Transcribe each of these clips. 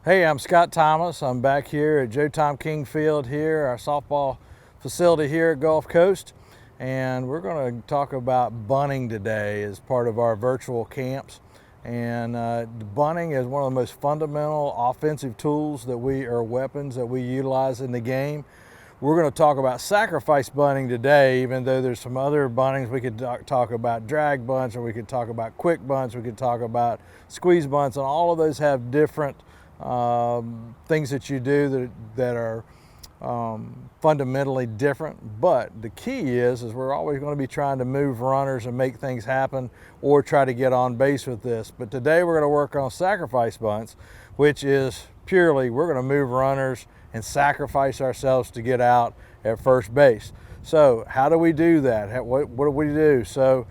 Hey, I'm Scott Thomas. I'm back here at Joe Tom King Field here, our softball facility here at Gulf Coast. And we're going to talk about bunting today as part of our virtual camps. And bunting is one of the most fundamental offensive tools weapons that we utilize in the game. We're going to talk about sacrifice bunting today, even though there's some other buntings. We could talk about drag bunts, or we could talk about quick bunts, we could talk about squeeze bunts, and all of those have different things that you do that are fundamentally different. But the key is we're always going to be trying to move runners and make things happen, or try to get on base with this. But today we're going to work on sacrifice bunts, which is purely we're going to move runners and sacrifice ourselves to get out at first base. So how do we do that? What do we do? So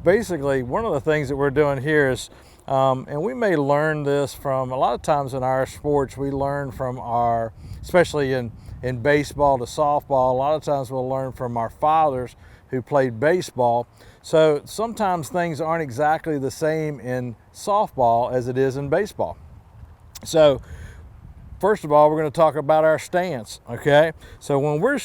basically, one of the things that we're doing here is, and we may learn this from, a lot of times in our sports, we learn from especially in baseball to softball, a lot of times we'll learn from our fathers who played baseball. So sometimes things aren't exactly the same in softball as it is in baseball. So first of all, we're going to talk about our stance, okay? So when we're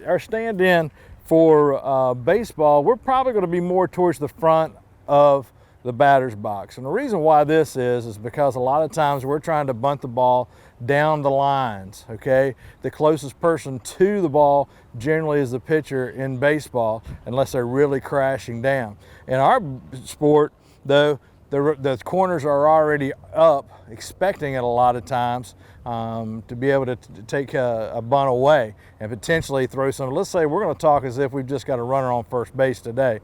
our stand-in for baseball, we're probably going to be more towards the front of the batter's box. And the reason why this is because a lot of times we're trying to bunt the ball down the lines, okay? The closest person to the ball generally is the pitcher in baseball, unless they're really crashing down. In our sport, though, the corners are already up, expecting it a lot of times to be able to take a bunt away and potentially throw some. Let's say we're going to talk as if we've just got a runner on first base today.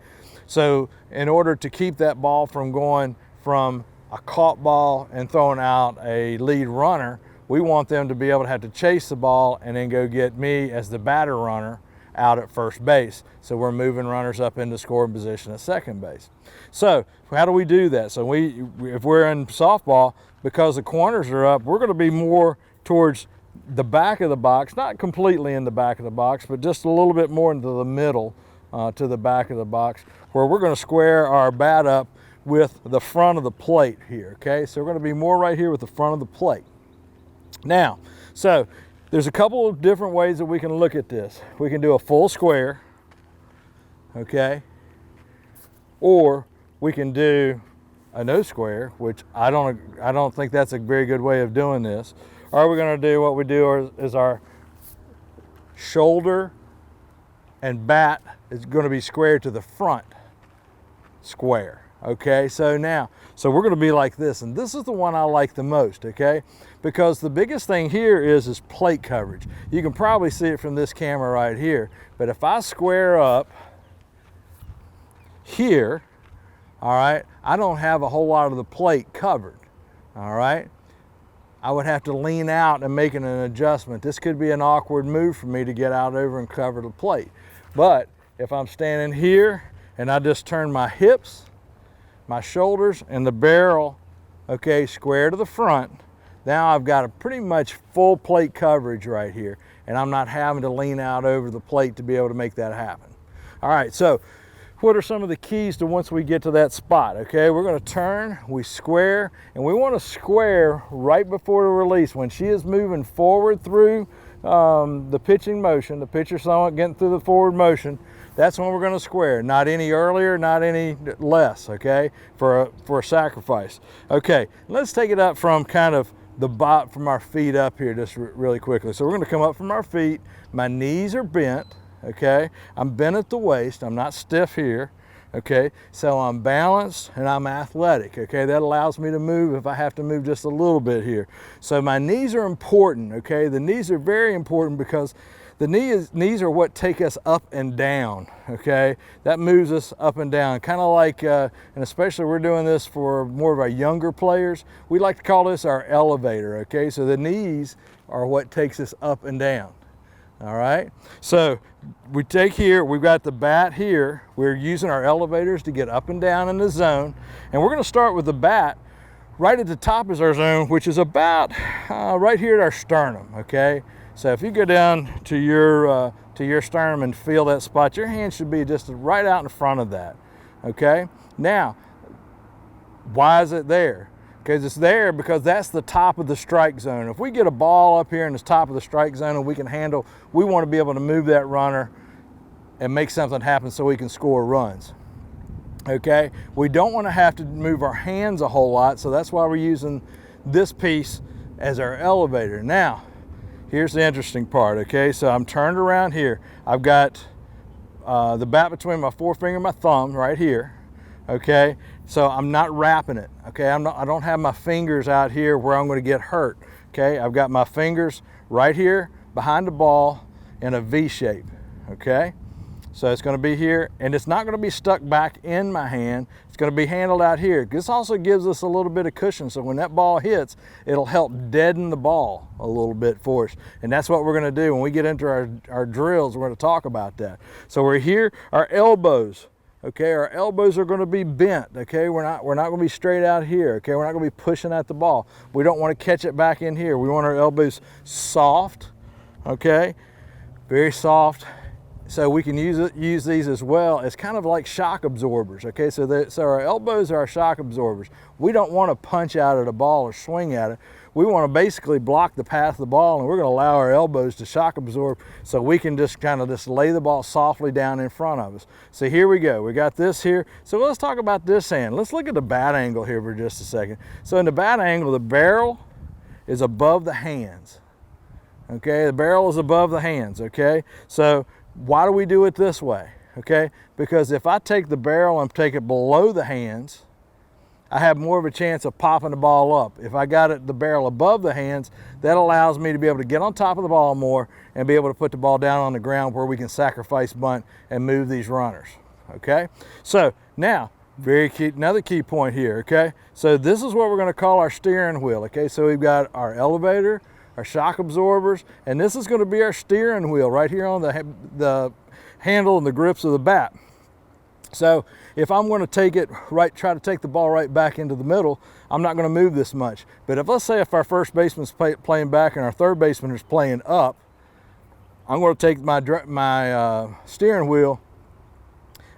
So in order to keep that ball from going from a caught ball and throwing out a lead runner, we want them to be able to have to chase the ball and then go get me as the batter runner out at first base. So we're moving runners up into scoring position at second base. So how do we do that? So if we're in softball, because the corners are up, we're going to be more towards the back of the box, not completely in the back of the box, but just a little bit more into the middle to the back of the box, where we're going to square our bat up with the front of the plate here, okay? So we're going to be more right here with the front of the plate. Now, so there's a couple of different ways that we can look at this. We can do a full square, okay? Or we can do a no square, which I don't think that's a very good way of doing this. Or we're going to do what we do is our shoulder and bat is going to be square to the front square. Okay, so we're going to be like this, and this is the one I like the most, okay? Because the biggest thing here is plate coverage. You can probably see it from this camera right here, but if I square up here, all right, I don't have a whole lot of the plate covered, all right? I would have to lean out and make an adjustment. This could be an awkward move for me to get out over and cover the plate. But if I'm standing here and I just turn my hips, my shoulders, and the barrel, okay, square to the front, now I've got a pretty much full plate coverage right here, and I'm not having to lean out over the plate to be able to make that happen. All right, so what are some of the keys to once we get to that spot? Okay, we're going to turn, we square, and we want to square right before the release. When she is moving forward through the pitching motion, the pitcher somewhat getting through the forward motion, that's when we're going to square. Not any earlier, not any less, okay, for a sacrifice. Okay, let's take it up from kind of the bot from our feet up here just really quickly. So we're going to come up from our feet. My knees are bent, okay? I'm bent at the waist. I'm not stiff here, okay? So I'm balanced and I'm athletic, okay? That allows me to move if I have to move just a little bit here. So my knees are important, okay? The knees are very important because the knees are what take us up and down, okay? That moves us up and down, kind of like, and especially we're doing this for more of our younger players, we like to call this our elevator, okay? So the knees are what takes us up and down, all right? So we take here, we've got the bat here, we're using our elevators to get up and down in the zone, and we're gonna start with the bat right at the top is our zone, which is about right here at our sternum, okay? So if you go down to your sternum and feel that spot, your hand should be just right out in front of that, okay? Now, why is it there? Because it's there because that's the top of the strike zone. If we get a ball up here in the top of the strike zone and we can handle, we want to be able to move that runner and make something happen so we can score runs. Okay, we don't want to have to move our hands a whole lot, so that's why we're using this piece as our elevator. Now, here's the interesting part, okay? So I'm turned around here. I've got the bat between my forefinger and my thumb right here, okay? So I'm not wrapping it, okay? I don't have my fingers out here where I'm going to get hurt, okay? I've got my fingers right here behind the ball in a V shape, okay? So it's going to be here, and it's not going to be stuck back in my hand. It's going to be handled out here. This also gives us a little bit of cushion, so when that ball hits, it'll help deaden the ball a little bit for us. And that's what we're going to do. When we get into our drills, we're going to talk about that. So we're here, our elbows, okay? Our elbows are going to be bent, okay? We're not going to be straight out here, okay? We're not going to be pushing at the ball. We don't want to catch it back in here. We want our elbows soft, okay? Very soft. So we can use these as well as kind of like shock absorbers, okay? So our elbows are our shock absorbers. We don't want to punch out at a ball or swing at it. We want to basically block the path of the ball, and we're going to allow our elbows to shock absorb so we can just kind of just lay the ball softly down in front of us. So here we go. We got this here. So let's talk about this hand. Let's look at the bat angle here for just a second. So in the bat angle, the barrel is above the hands, okay? The barrel is above the hands, okay? So why do we do it this way? Okay, because if I take the barrel and take it below the hands, I have more of a chance of popping the ball up. If I got the barrel above the hands, that allows me to be able to get on top of the ball more and be able to put the ball down on the ground where we can sacrifice bunt and move these runners. Okay, so now very key, another key point here. Okay, so this is what we're going to call our steering wheel. Okay, so we've got our elevator, our shock absorbers, and this is going to be our steering wheel right here on the handle and the grips of the bat. So if I'm going to take it right, try to take the ball right back into the middle, I'm not going to move this much. But if let's say if our first baseman's playing back and our third baseman is playing up, I'm going to take my steering wheel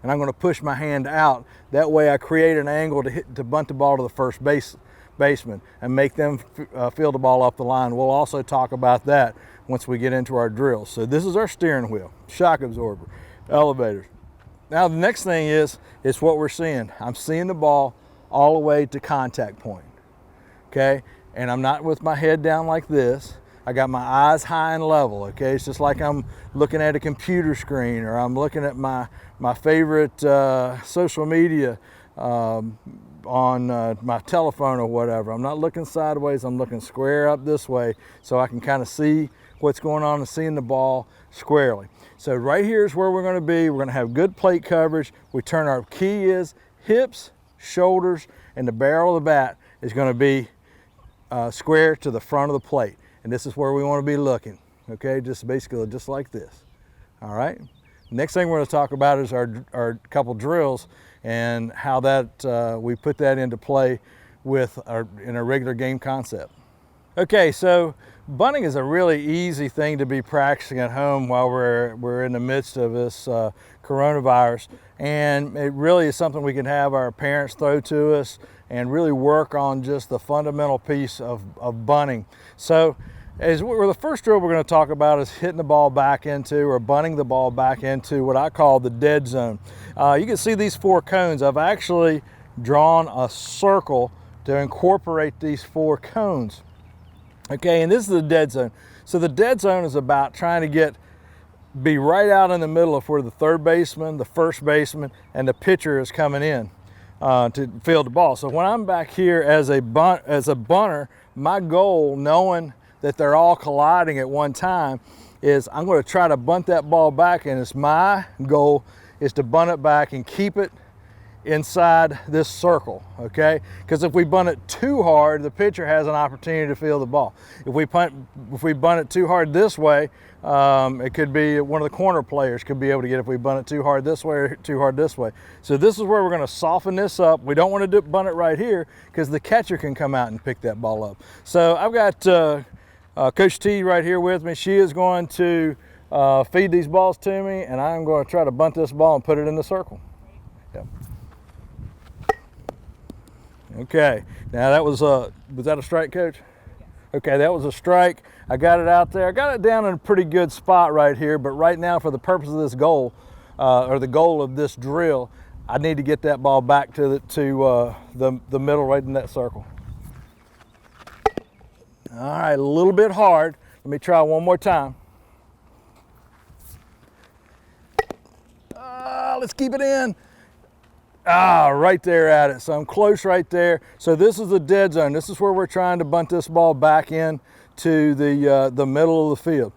and I'm going to push my hand out. That way I create an angle to bunt the ball to the first baseman and make them field the ball up the line. We'll also talk about that once we get into our drills. So this is our steering wheel, shock absorber, elevators. Now the next thing is what we're seeing. I'm seeing the ball all the way to contact point, okay? And I'm not with my head down like this. I got my eyes high and level, okay? It's just like I'm looking at a computer screen or I'm looking at my favorite social media on my telephone or whatever. I'm not looking sideways, I'm looking square up this way so I can kind of see what's going on and seeing the ball squarely. So right here is where we're going to be. We're going to have good plate coverage. We turn our key is hips, shoulders, and the barrel of the bat is going to be square to the front of the plate. And this is where we want to be looking, okay? Just basically just like this, all right? Next thing we're going to talk about is our couple drills and how that we put that into play in a regular game concept. Okay, so bunting is a really easy thing to be practicing at home while we're in the midst of this coronavirus, and it really is something we can have our parents throw to us and really work on just the fundamental piece of bunting. So the first drill we're going to talk about is hitting the ball back into or bunting the ball back into what I call the dead zone. You can see these 4 cones. I've actually drawn a circle to incorporate these 4 cones. Okay, and this is the dead zone. So the dead zone is about trying to be right out in the middle of where the third baseman, the first baseman, and the pitcher is coming in to field the ball. So when I'm back here as a bunter, my goal, knowing that they're all colliding at one time, is I'm going to try to bunt that ball back, and it's my goal is to bunt it back and keep it inside this circle, okay? Because if we bunt it too hard, the pitcher has an opportunity to field the ball. If we bunt it too hard this way, it could be one of the corner players could be able to get it if we bunt it too hard this way or too hard this way. So this is where we're going to soften this up. We don't want to bunt it right here because the catcher can come out and pick that ball up. So I've got Coach T right here with me. She is going to feed these balls to me, and I'm going to try to bunt this ball and put it in the circle. Yeah. Okay, now that was that a strike, Coach? Okay, that was a strike. I got it out there. I got it down in a pretty good spot right here, but right now for the purpose of this goal, or the goal of this drill, I need to get that ball back to the middle right in that circle. All right, a little bit hard. Let me try one more time. Let's keep it in. Right there at it. So I'm close right there. So this is the dead zone. This is where we're trying to bunt this ball back in to the middle of the field.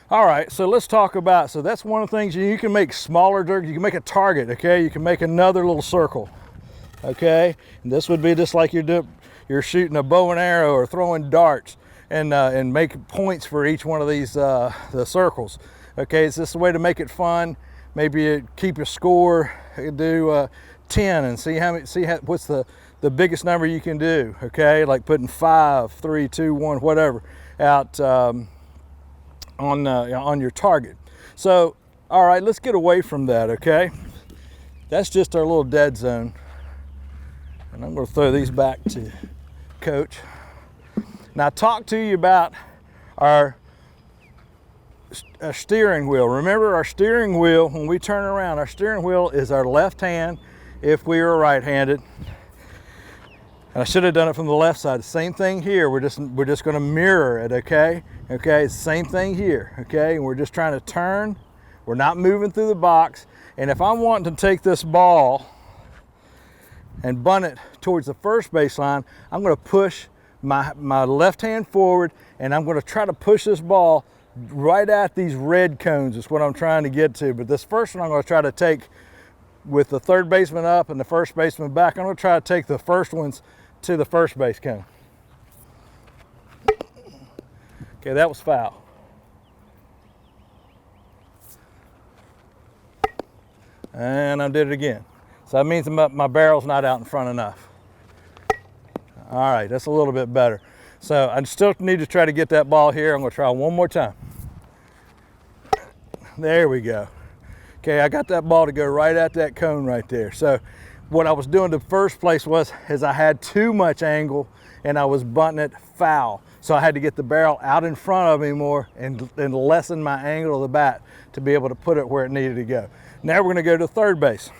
All right, so let's talk about, so that's one of the things you can make smaller dirt. You can make a target, okay? You can make another little circle, okay? And this would be just like you're shooting a bow and arrow or throwing darts, and make points for each one of these the circles. Okay, it's just a way to make it fun. Maybe keep a score, do 10 and see what's the biggest number you can do. Okay, like putting 5, 3, 2, 1, whatever out on your target. So, all right, let's get away from that. Okay, that's just our little dead zone, and I'm going to throw these back to Coach. Now, talk to you about our steering wheel. Remember, our steering wheel, when we turn around, our steering wheel is our left hand if we were right-handed. And I should have done it from the left side. The same thing here. We're just going to mirror it, okay? Okay, same thing here, okay? And we're just trying to turn. We're not moving through the box. And if I'm wanting to take this ball and bunt it towards the first baseline, I'm going to push my left hand forward, and I'm going to try to push this ball right at these red cones is what I'm trying to get to. But this first one I'm going to try to take with the third baseman up and the first baseman back. I'm going to try to take the first ones to the first base cone. Okay, that was foul. And I did it again. So that means my barrel's not out in front enough. All right, that's a little bit better. So I still need to try to get that ball here. I'm going to try one more time. There we go. Okay, I got that ball to go right at that cone right there. So what I was doing in the first place is I had too much angle and I was bunting it foul. So I had to get the barrel out in front of me more and lessen my angle of the bat to be able to put it where it needed to go. Now we're going to go to third base.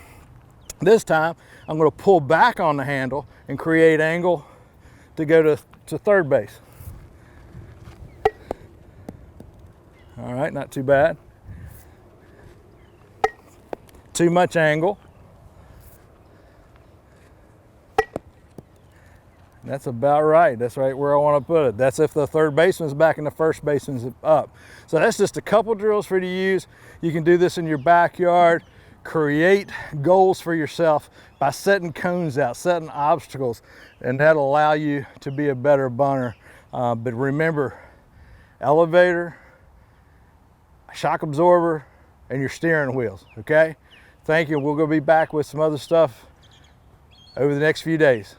This time I'm going to pull back on the handle and create angle to go to third base. All right, not too bad. Too much angle. That's about right. That's right where I want to put it. That's if the third baseman's back and the first baseman's up. So that's just a couple drills for you to use. You can do this in your backyard. Create goals for yourself by setting cones out, setting obstacles, and that'll allow you to be a better bunter. But remember, elevator, shock absorber, and your steering wheels, okay? Thank you. We're going to be back with some other stuff over the next few days.